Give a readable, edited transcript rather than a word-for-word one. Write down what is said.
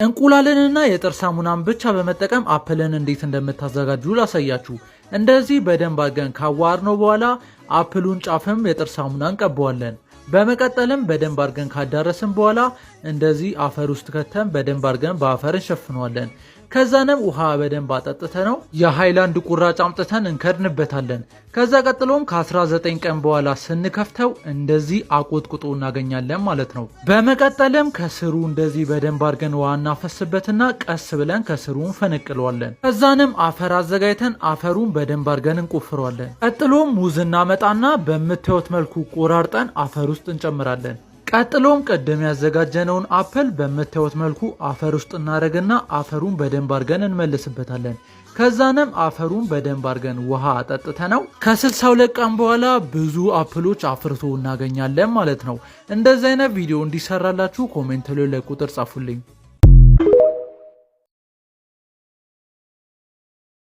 እንቁላልንና የጥርስ ሳሙናን ብቻ በመጠቀም አፕልን እንዴት እንደምታዘጋጁ ላሳያችሁ። እንደዚህ በደንብ አድርገን ካዋርነው በኋላ አፕሉን ጫፍም የጥርስ ሳሙና እንቀባዋለን። በመቀጠልም በደንብ አድርገን ካዳረስን በኋላ እንደዚህ አፈር ውስጥ ከተን በደንብ አድርገን በአፈር እንሸፍነዋለን። ከዛንም ውሃ በደንብ አጠጥተነው የሃይላንድ ቁራጭ አምጥተን እንከድንበታለን። ከዛ ቀጥሎም ከ19 ቀን በኋላ ስንከፍተው እንደዚህ አቆጥቁጦ እናገኛለን ማለት ነው። በመቀጠልም ከስሩ እንደዚህ በደንብ አድርገን ውሃ እናፈስበትና ቀስ ብለን ከስሩ እንፈነቅለዋለን። ከዛንም አፈር አዘጋጅተን አፈሩን በደንብ አድርገን እንቆፍረዋለን። ቀጥሎም ሙዝ እናመጣና በምታዩት መልኩ ቆራርጠን አፈር ውስጥ እንጨምራለን። ቀጥሎም ቅድም ያዘጋጀነውን አፕል በምታዩት መልኩ አፈር ውስጥ እናደርግና አፈሩን በደንብ አድርገን እንመልስበታለን። ከዛንም አፈሩን በደንብ አድርገን ውሃ አጠጥተነው ከ62 ቀን በኋላ ብዙ አፕሎች አፍርቶ እናገኛለን ማለት ነው። እንደዚህ አይነት ቪዲዮ እንዲሰራላችሁ ኮሜንት ላይ ቁጥር ጻፉልኝ።